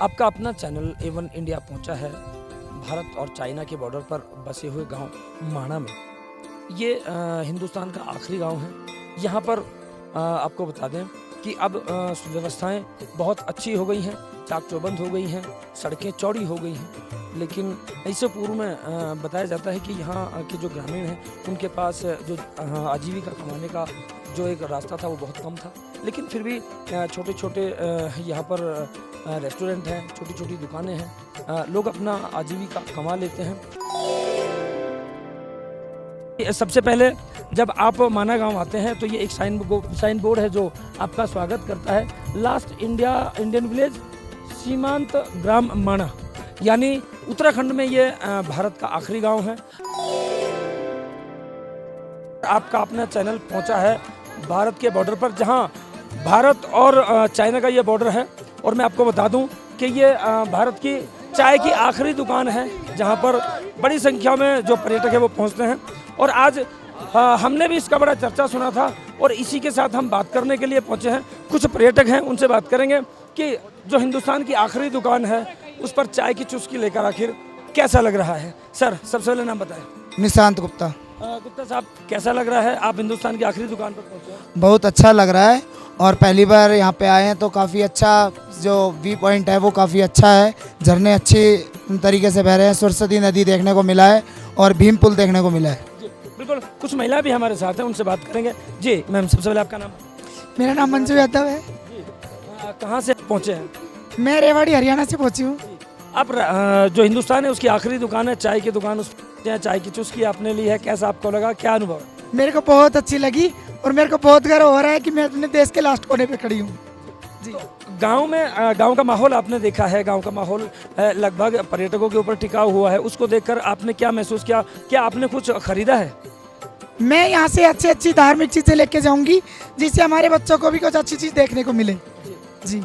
आपका अपना channel A1 India पहुंचा है भारत और चाइना के बॉर्डर पर बसे हुए गांव माणा में। ये हिंदुस्तान का आखिरी गांव है। यहाँ पर आपको बता दें कि अब व्यवस्थाएं बहुत अच्छी हो गई हैं, चाक चौबंद हो गई हैं, सड़कें चौड़ी हो गई हैं। लेकिन इससे पूर्व में बताया जाता है कि यहाँ के जो ग्रामीण हैं उनके पास जो आजीविका कमाने का जो एक रास्ता था वो बहुत कम था। लेकिन फिर भी छोटे छोटे यहाँ पर रेस्टोरेंट हैं, छोटी छोटी दुकानें हैं, लोग अपना आजीविका कमा लेते हैं। सबसे पहले जब आप माना गांव आते हैं तो ये एक साइन बोर्ड है जो आपका स्वागत करता है। लास्ट इंडियन विलेज सीमांत ग्राम माणा, यानी उत्तराखंड में ये भारत का आखिरी गांव है। आपका अपना चैनल पहुंचा है भारत के बॉर्डर पर, जहां भारत और चाइना का ये बॉर्डर है। और मैं आपको बता दूं कि ये भारत की चाय की आखिरी दुकान है जहां पर बड़ी संख्या में जो पर्यटक है वो पहुंचते हैं। और आज हमने भी इसका बड़ा चर्चा सुना था और इसी के साथ हम बात करने के लिए पहुंचे हैं। कुछ पर्यटक हैं, उनसे बात करेंगे कि जो हिंदुस्तान की आखिरी दुकान है उस पर चाय की चुस्की लेकर आखिर कैसा लग रहा है। सर, सबसे पहले नाम बताएं। निशांत गुप्ता। गुप्ता साहब, कैसा लग रहा है, आप हिंदुस्तान की आखिरी दुकान पर पहुंचे हैं? बहुत अच्छा लग रहा है और पहली बार यहाँ पे आए हैं तो काफ़ी अच्छा जो व्यू पॉइंट है वो काफ़ी अच्छा है। झरने अच्छी तरीके से बह रहे हैं, सरस्वती नदी देखने को मिला है और भीम पुल देखने को मिला है। बिल्कुल, कुछ महिला भी हमारे साथ हैं, उनसे बात करेंगे। जी मैम, सबसे पहले आपका नाम? मेरा नाम मंजू यादव है। कहाँ से पहुँचे हैं? मैं रेवाड़ी हरियाणा से पहुँची हूँ। आप जो हिंदुस्तान है उसकी आखिरी दुकान है, चाय की दुकान, उस चाय की चुस्की आपने ली है, कैसा आपको लगा, क्या अनुभव है? मेरे को बहुत अच्छी लगी और मेरे को बहुत गर्व हो रहा है कि मैं अपने देश के लास्ट कोने पे खड़ी हूँ। जी, गांव में गांव का माहौल आपने देखा है, गांव का माहौल लगभग पर्यटकों के ऊपर टिका हुआ है। उसको देखकर आपने क्या महसूस किया, क्या आपने कुछ खरीदा है? मैं यहाँ से अच्छी अच्छी धार्मिक चीज़ें लेके जाऊँगी जिससे हमारे बच्चों को भी कुछ अच्छी चीज़ देखने को मिले। जी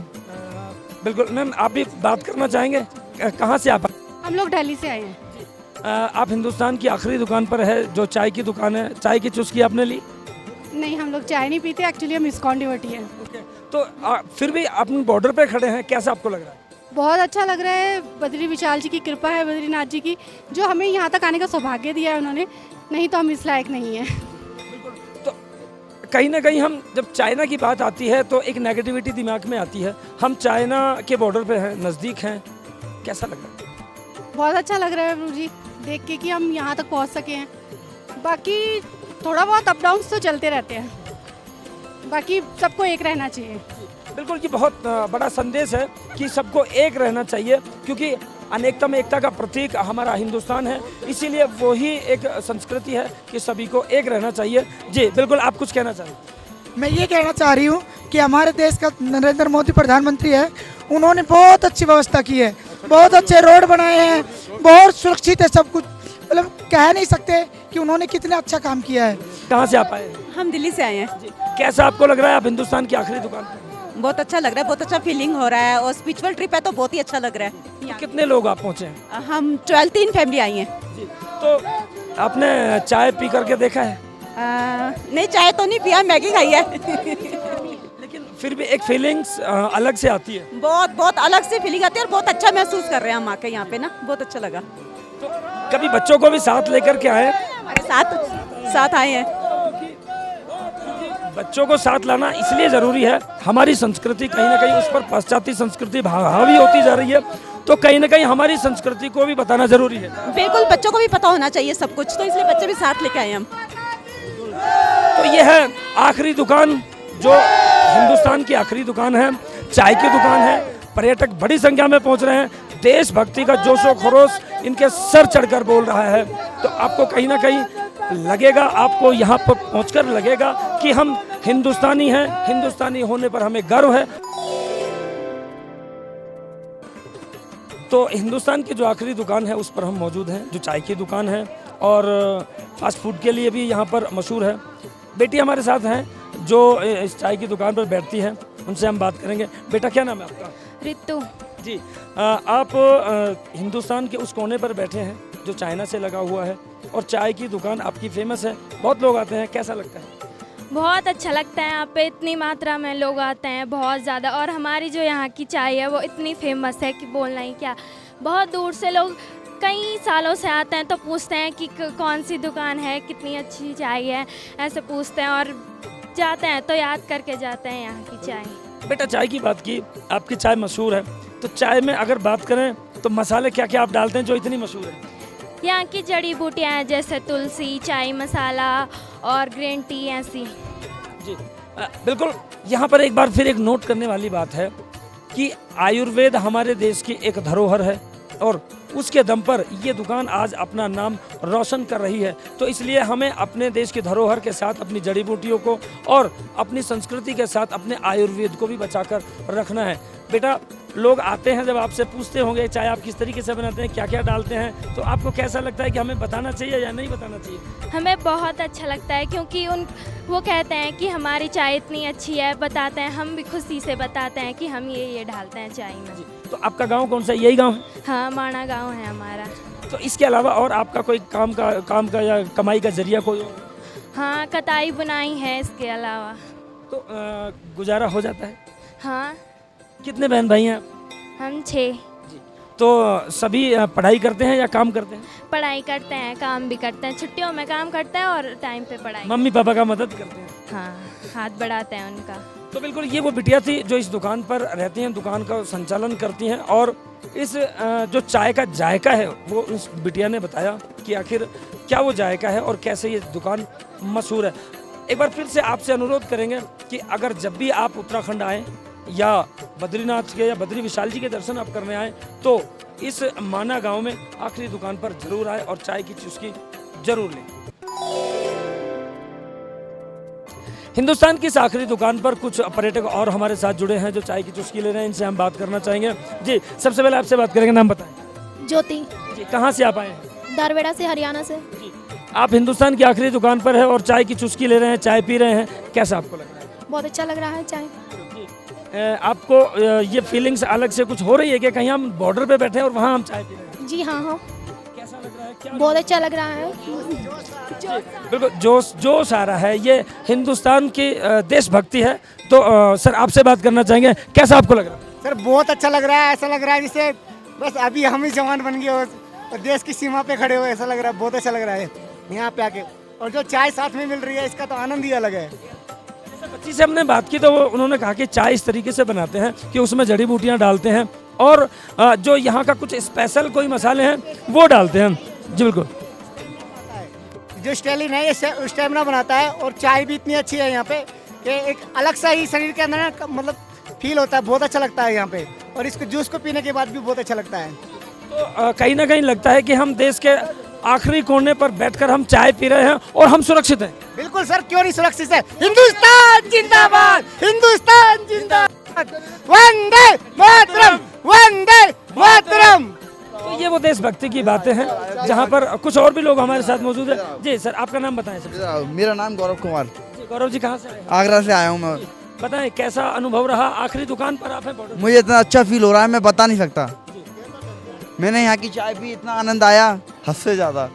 बिल्कुल। मैम, आप भी बात करना चाहेंगे? कहाँ से आप? हम लोग दिल्ली से आए हैं। आप हिंदुस्तान की आखिरी दुकान पर है जो चाय की दुकान है, चाय की चुस्की आपने ली? नहीं, हम लोग चाय नहीं पीते, एक्चुअली हम इस्कॉन डिवोटी हैं। तो फिर भी आप बॉर्डर पे खड़े हैं, कैसा आपको लग रहा है? बहुत अच्छा लग रहा है। बद्री विशाल जी की कृपा है, बद्रीनाथ जी की, जो हमें यहाँ तक आने का सौभाग्य दिया है उन्होंने, नहीं तो हम इस लायक नहीं हैं। तो कहीं ना कहीं हम जब चाइना की बात आती है तो एक नेगेटिविटी दिमाग में आती है। हम चाइना के बॉर्डर पे हैं, नज़दीक हैं, कैसा लग रहा है? बहुत अच्छा लग रहा है प्रभु जी, देख के कि हम यहाँ तक पहुँच सके हैं। बाकी थोड़ा बहुत अप डाउन्स तो चलते रहते हैं, बाकी सबको एक रहना चाहिए। बिल्कुल, ये बहुत बड़ा संदेश है कि सबको एक रहना चाहिए, क्योंकि अनेकता में एकता का प्रतीक हमारा हिंदुस्तान है। इसीलिए वही एक संस्कृति है कि सभी को एक रहना चाहिए। जी बिल्कुल, आप कुछ कहना चाहें? मैं ये कहना चाह रही हूँ कि हमारे देश का नरेंद्र मोदी प्रधानमंत्री है, उन्होंने बहुत अच्छी व्यवस्था की है, बहुत अच्छे रोड बनाए हैं, बहुत सुरक्षित है सब कुछ। मतलब कह नहीं सकते कि उन्होंने कितना अच्छा काम किया है। कहाँ से आप आए? हम दिल्ली से आए हैं। कैसा आपको लग रहा है, आप हिंदुस्तान की आखिरी दुकान पर? बहुत अच्छा लग रहा है, बहुत अच्छा फीलिंग हो रहा है और स्पिरिचुअल ट्रिप है तो बहुत ही अच्छा लग रहा है। तो कितने लोग आप पहुँचे हैं? हम 12 फैमिली आई हैं। तो आपने चाय पी करके देखा है? नहीं, चाय तो नहीं पिया, मैगी खाई है। लेकिन फिर भी एक फीलिंग्स अलग से आती है। बहुत बहुत अलग से फीलिंग आती है और बहुत अच्छा महसूस कर रहे हैं हम आके यहाँ पे ना, बहुत अच्छा लगा। तो कभी बच्चों को भी साथ लेकर के आए? हमारे साथ आए हैं। बच्चों को साथ लाना इसलिए ज़रूरी है, हमारी संस्कृति कहीं ना कहीं उस पर पाश्चात्य संस्कृति हावी होती जा रही है, तो कहीं ना कहीं हमारी संस्कृति को भी बताना ज़रूरी है। बिल्कुल, बच्चों को भी पता होना चाहिए सब कुछ, तो इसलिए बच्चे भी साथ लेके आए हम। तो ये है आखिरी दुकान, जो हिंदुस्तान की आखिरी दुकान है, चाय की दुकान है। पर्यटक बड़ी संख्या में पहुंच रहे हैं, देशभक्ति का जोशो खरोश इनके सर चढ़कर बोल रहा है। तो आपको कहीं ना कहीं लगेगा, आपको यहाँ पर पहुंचकर लगेगा कि हम हिंदुस्तानी हैं, हिंदुस्तानी होने पर हमें गर्व है। तो हिंदुस्तान की जो आखिरी दुकान है उस पर हम मौजूद हैं, जो चाय की दुकान है और फास्ट फूड के लिए भी यहाँ पर मशहूर है। बेटी हमारे साथ हैं जो इस चाय की दुकान पर बैठती हैं, उनसे हम बात करेंगे। बेटा, क्या नाम है आपका? रितु। जी, आप हिंदुस्तान के उस कोने पर बैठे हैं जो चाइना से लगा हुआ है और चाय की दुकान आपकी फेमस है, बहुत लोग आते हैं, कैसा लगता है? बहुत अच्छा लगता है। यहाँ पे इतनी मात्रा में लोग आते हैं, बहुत ज़्यादा। और हमारी जो यहाँ की चाय है वो इतनी फेमस है कि बोलना ही क्या। बहुत दूर से लोग कई सालों से आते हैं तो पूछते हैं कि कौन सी दुकान है, कितनी अच्छी चाय है, ऐसे पूछते हैं और जाते हैं तो याद करके जाते हैं यहाँ की चाय। बेटा चाय की बात की, आपकी चाय मशहूर है, तो चाय में अगर बात करें तो मसाले क्या क्या आप डालते हैं जो इतनी मशहूर है? यहाँ की जड़ी बूटियाँ हैं जैसे तुलसी, चाय मसाला और ग्रीन टी ऐसी। जी बिल्कुल। यहाँ पर एक बार फिर एक नोट करने वाली बात है कि आयुर्वेद हमारे देश की एक धरोहर है और उसके दम पर ये दुकान आज अपना नाम रोशन कर रही है। तो इसलिए हमें अपने देश की धरोहर के साथ अपनी जड़ी बूटियों को और अपनी संस्कृति के साथ अपने आयुर्वेद को भी बचाकर रखना है। बेटा लोग आते हैं जब आपसे पूछते होंगे चाय आप किस तरीके से बनाते हैं, क्या क्या डालते हैं, तो आपको कैसा लगता है कि हमें बताना चाहिए या नहीं बताना चाहिए? हमें बहुत अच्छा लगता है क्योंकि वो कहते हैं कि हमारी चाय इतनी अच्छी है, बताते हैं, हम भी खुशी से बताते हैं कि हम ये डालते हैं चाय में। तो आपका गांव कौन सा है? यही गांव है? हाँ, माणा गांव है हमारा। तो इसके अलावा और आपका कोई काम का या कमाई का जरिया कोई और? हाँ, कताई बुनाई है इसके अलावा। तो गुजारा हो जाता है? हाँ। कितने बहन भाई हैं? हम 6। तो सभी पढ़ाई करते हैं या काम करते हैं? पढ़ाई करते हैं, काम भी करते हैं, छुट्टियों में काम करते हैं और टाइम पे पढ़ाई। मम्मी पापा का मदद करते हैं? हाँ, हाथ बढ़ाते हैं उनका। तो बिल्कुल ये वो बिटिया थी जो इस दुकान पर रहती हैं, दुकान का संचालन करती हैं और इस जो चाय का जायका है वो उस बिटिया ने बताया कि आखिर क्या वो जायका है और कैसे ये दुकान मशहूर है। एक बार फिर से आपसे अनुरोध करेंगे कि अगर जब भी आप उत्तराखंड आएँ या बद्रीनाथ के या बद्री विशाल जी के दर्शन आप करने आए तो इस माना गांव में आखिरी दुकान पर जरूर आए और चाय की चुस्की जरूर लें। हिंदुस्तान की इस आखिरी दुकान पर कुछ पर्यटक और हमारे साथ जुड़े हैं जो चाय की चुस्की ले रहे हैं, इनसे हम बात करना चाहेंगे। जी सबसे पहले आपसे बात करेंगे, नाम बताएं। ज्योति। जी कहाँ से आप आए हैं? दारवेड़ा से, हरियाणा से। जी आप हिंदुस्तान की आखिरी दुकान पर है और चाय की चुस्की ले रहे हैं, चाय पी रहे हैं, कैसा आपको लग रहा है? बहुत अच्छा लग रहा है चाय। आपको ये फीलिंग्स अलग से कुछ हो रही है कि कहीं हम बॉर्डर पे बैठे हैं और वहाँ हम चाय पी रहे हैं? जी हाँ हाँ, कैसा लग रहा है? क्या बहुत अच्छा लग रहा है। बिल्कुल जोश आ रहा है, ये हिंदुस्तान की देशभक्ति है। तो सर आपसे बात करना चाहेंगे, कैसा आपको लग रहा है? सर बहुत अच्छा लग रहा है, ऐसा लग रहा है जैसे बस अभी हम ही जवान बन गए और देश की सीमा पे खड़े हुए, ऐसा लग रहा है। बहुत अच्छा लग रहा है यहाँ पे आके, और जो चाय साथ में मिल रही है इसका तो आनंद ही अलग है। बच्ची से हमने बात की तो उन्होंने कहा कि चाय इस तरीके से बनाते हैं कि उसमें जड़ी बूटियां डालते हैं और जो यहाँ का कुछ स्पेशल कोई मसाले हैं वो डालते हैं। जी बिल्कुल, जो स्टाइलिन है ये स्टेमिना बनाता है और चाय भी इतनी अच्छी है यहाँ पे कि एक अलग सा ही शरीर के अंदर ना मतलब फील होता है, बहुत अच्छा लगता है यहाँ पे। और इसको जूस को पीने के बाद भी बहुत अच्छा लगता है। तो कहीं ना कहीं लगता है कि हम देश के आखिरी कोने पर बैठकर हम चाय पी रहे हैं और हम सुरक्षित हैं। बिल्कुल सर, क्यों नहीं सुरक्षित है। हिंदुस्तान जिंदाबाद, हिंदुस्तान जिंदाबाद, वंदे मातरम, वंदे मातरम। तो ये वो देशभक्ति की बातें हैं जहाँ पर कुछ और भी लोग हमारे साथ मौजूद है। जी सर आपका नाम बताएं सर। मेरा नाम गौरव कुमार। गौरव जी कहाँ से आए? आगरा से आया हूँ मैं। बताएं कैसा अनुभव रहा, आखिरी दुकान पर आप हैं बॉर्डर? मुझे इतना अच्छा फील हो रहा है मैं बता नहीं सकता। मैंने यहाँ की चाय पी, इतना आनंद आया हद से ज्यादा।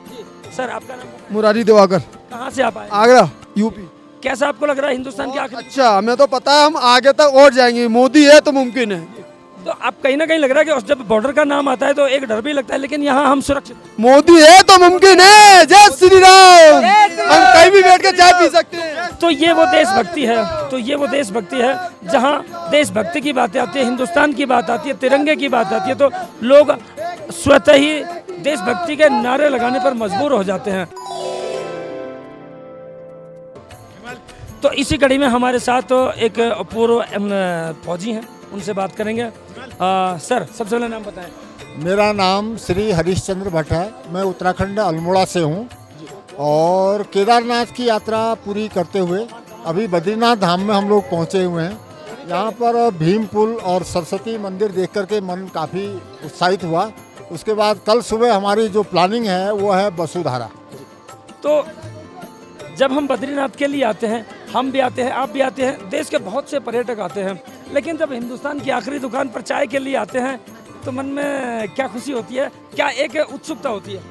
सर आपका नाम? मुरारी दिवाकर। कहाँ से आप आए? आगरा यूपी। कैसा आपको लग रहा है हिंदुस्तान की आखिरी? अच्छा, हमें तो पता है हम आगे तक और जाएंगे, मोदी है तो मुमकिन है। तो आप कहीं ना कहीं लग रहा है कि जब बॉर्डर का नाम आता है तो एक डर भी लगता है, लेकिन यहाँ हम सुरक्षित हैं। मोदी है तो मुमकिन है। जय श्री राम। हम कहीं भी बैठ कर चाय पी सकते हैं। तो ये वो देशभक्ति है, तो ये वो देशभक्ति है जहाँ देशभक्ति की बातें आती है, हिंदुस्तान की बात आती है, तिरंगे की बात आती है तो लोग स्वतः ही देशभक्ति के नारे लगाने पर मजबूर हो जाते हैं। तो इसी कड़ी में हमारे साथ एक पूर्व फौजी हैं, उनसे बात करेंगे। सर सबसे पहले नाम बताएं। मेरा नाम श्री हरीशचंद्र भट्ट है। मैं उत्तराखंड अल्मोड़ा से हूँ और केदारनाथ की यात्रा पूरी करते हुए अभी बद्रीनाथ धाम में हम लोग पहुँचे हुए हैं। यहाँ पर भीम पुल और सरस्वती मंदिर देख करके मन काफ़ी उत्साहित हुआ। उसके बाद कल सुबह हमारी जो प्लानिंग है वो है वसुधारा। तो जब हम बद्रीनाथ के लिए आते हैं, हम भी आते हैं, आप भी आते हैं, देश के बहुत से पर्यटक आते हैं, लेकिन जब हिंदुस्तान की आखिरी दुकान पर चाय के लिए आते हैं तो मन में क्या खुशी होती है, क्या एक उत्सुकता होती है?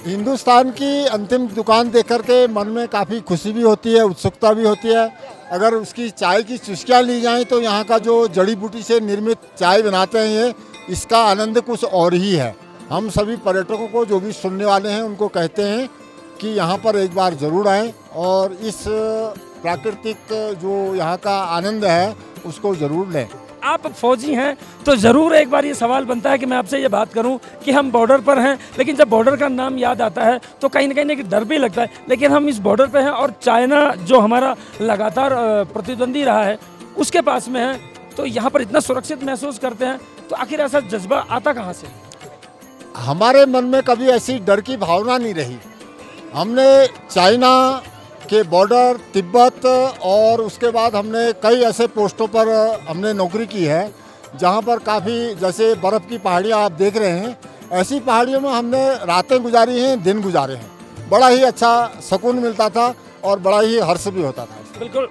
हिंदुस्तान की अंतिम दुकान देख कर के मन में काफ़ी खुशी भी होती है, उत्सुकता भी होती है। अगर उसकी चाय की चुस्कियाँ ली जाएं तो यहाँ का जो जड़ी बूटी से निर्मित चाय बनाते हैं ये, इसका आनंद कुछ और ही है। हम सभी पर्यटकों को, जो भी सुनने वाले हैं, उनको कहते हैं कि यहाँ पर एक बार ज़रूर आएँ और इस प्राकृतिक जो यहाँ का आनंद है उसको ज़रूर लें। आप फौजी हैं तो ज़रूर एक बार ये सवाल बनता है कि मैं आपसे ये बात करूं कि हम बॉर्डर पर हैं, लेकिन जब बॉर्डर का नाम याद आता है तो कहीं ना कहीं एक डर भी लगता है। लेकिन हम इस बॉर्डर पे हैं और चाइना जो हमारा लगातार प्रतिद्वंदी रहा है उसके पास में है, तो यहाँ पर इतना सुरक्षित महसूस करते हैं, तो आखिर ऐसा जज्बा आता कहाँ से? हमारे मन में कभी ऐसी डर की भावना नहीं रही। हमने चाइना के बॉर्डर, तिब्बत और उसके बाद हमने कई ऐसे पोस्टों पर हमने नौकरी की है जहाँ पर काफ़ी, जैसे बर्फ़ की पहाड़ियाँ आप देख रहे हैं, ऐसी पहाड़ियों में हमने रातें गुजारी हैं, दिन गुजारे हैं। बड़ा ही अच्छा सुकून मिलता था और बड़ा ही हर्ष भी होता था। बिल्कुल,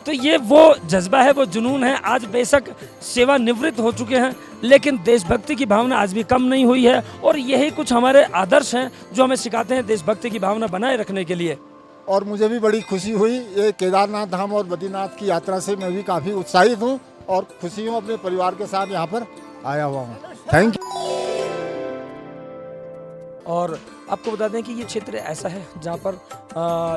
तो ये वो जज्बा है, वो जुनून है। आज बेशक सेवानिवृत्त हो चुके हैं, लेकिन देशभक्ति की भावना आज भी कम नहीं हुई है, और यही कुछ हमारे आदर्श हैं जो हमें सिखाते हैं देशभक्ति की भावना बनाए रखने के लिए। और मुझे भी बड़ी खुशी हुई ये केदारनाथ धाम और बद्रीनाथ की यात्रा से। मैं भी काफ़ी उत्साहित हूँ और खुशी हूँ, अपने परिवार के साथ यहाँ पर आया हुआ हूँ। Thank you. और आपको बता दें कि ये क्षेत्र ऐसा है जहाँ पर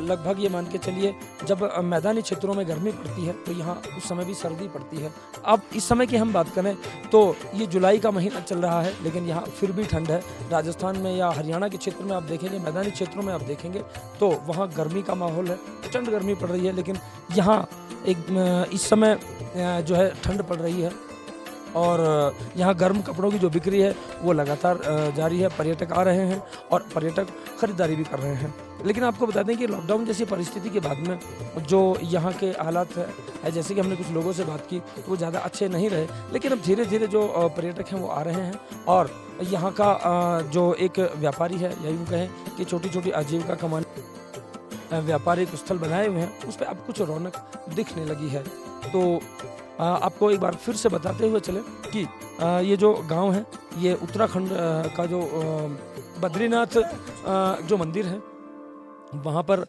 लगभग ये मान के चलिए, जब मैदानी क्षेत्रों में गर्मी पड़ती है तो यहाँ उस समय भी सर्दी पड़ती है। अब इस समय की हम बात करें तो ये जुलाई का महीना चल रहा है, लेकिन यहाँ फिर भी ठंड है। राजस्थान में या हरियाणा के क्षेत्र में आप देखेंगे, मैदानी क्षेत्रों में आप देखेंगे तो वहाँ गर्मी का माहौल है, प्रचंड गर्मी पड़ रही है, लेकिन यहाँ एक इस समय जो है ठंड पड़ रही है और यहाँ गर्म कपड़ों की जो बिक्री है वो लगातार जारी है। पर्यटक आ रहे हैं और पर्यटक खरीदारी भी कर रहे हैं। लेकिन आपको बता दें कि लॉकडाउन जैसी परिस्थिति के बाद में जो यहाँ के हालात है, जैसे कि हमने कुछ लोगों से बात की तो वो ज़्यादा अच्छे नहीं रहे, लेकिन अब धीरे धीरे जो पर्यटक हैं वो आ रहे हैं और यहाँ का जो एक व्यापारी है, या यूँ कहें कि छोटी छोटी आजीविका कमाने व्यापारिक स्थल बनाए हुए हैं, उस पर अब कुछ रौनक दिखने लगी है। तो आपको एक बार फिर से बताते हुए चले कि ये जो गांव है ये उत्तराखंड का जो बद्रीनाथ जो मंदिर है वहाँ पर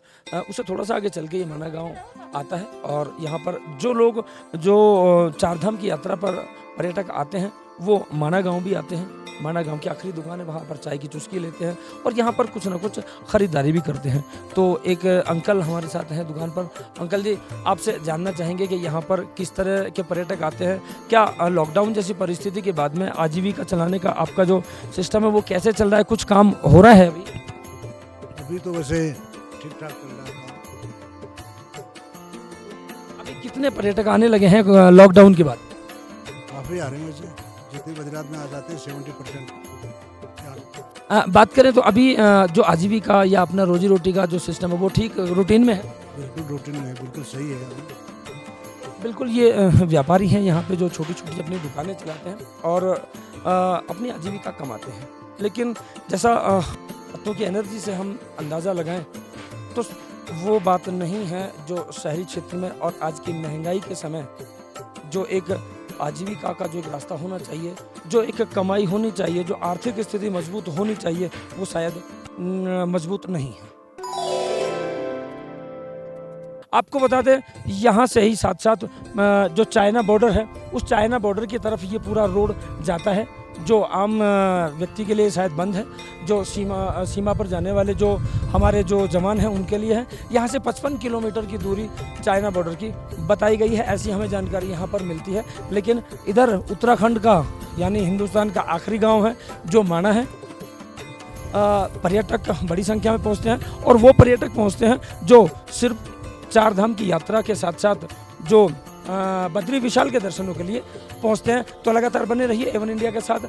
उससे थोड़ा सा आगे चल के ये माना गांव आता है। और यहाँ पर जो लोग जो चारधाम की यात्रा पर पर्यटक आते हैं वो माना गांव भी आते हैं। माना गांव की आखिरी दुकान है, वहाँ पर चाय की चुस्की लेते हैं और यहाँ पर कुछ ना कुछ ख़रीदारी भी करते हैं। तो एक अंकल हमारे साथ हैं दुकान पर। अंकल जी, आपसे जानना चाहेंगे कि यहाँ पर किस तरह के पर्यटक आते हैं? क्या लॉकडाउन जैसी परिस्थिति के बाद में आजीविका चलाने का आपका जो सिस्टम है वो कैसे चल रहा है? कुछ काम हो रहा है अभी? अभी तो वैसे ठीक ठाक चल रहा है। अभी कितने पर्यटक आने लगे हैं लॉकडाउन के बाद? काफ़ी आ रहे हैं वैसे, जितने बद्रीनाथ में आ जाते हैं 70%। बात करें तो अभी जो आजीविका या अपना रोजी रोटी का जो सिस्टम है वो ठीक रूटीन में है? बिल्कुल रूटीन में है, बिल्कुल सही है। बिल्कुल, ये व्यापारी हैं यहाँ पे जो छोटी छोटी अपनी दुकानें चलाते हैं और अपनी आजीविका कमाते हैं। लेकिन जैसा पत्तों की एनर्जी से हम अंदाज़ा लगाएं तो वो बात नहीं है जो शहरी क्षेत्र में और आज की महंगाई के समय जो एक आजीविका का जो एक रास्ता होना चाहिए, जो एक कमाई होनी चाहिए, जो आर्थिक स्थिति मजबूत होनी चाहिए, वो शायद मजबूत नहीं है। आपको बता दें यहाँ से ही साथ साथ जो चाइना बॉर्डर है, उस चाइना बॉर्डर की तरफ ये पूरा रोड जाता है जो आम व्यक्ति के लिए शायद बंद है, जो सीमा पर जाने वाले जो हमारे जो जवान हैं उनके लिए है। यहाँ से 55 किलोमीटर की दूरी चाइना बॉर्डर की बताई गई है, ऐसी हमें जानकारी यहाँ पर मिलती है। लेकिन इधर उत्तराखंड का यानी हिंदुस्तान का आखिरी गांव है जो माना है, पर्यटक बड़ी संख्या में पहुँचते हैं और वो पर्यटक पहुँचते हैं जो सिर्फ चारधाम की यात्रा के साथ साथ जो बद्री विशाल के दर्शनों के लिए पहुंचते हैं। तो लगातार बने रहिए A1 इंडिया के साथ।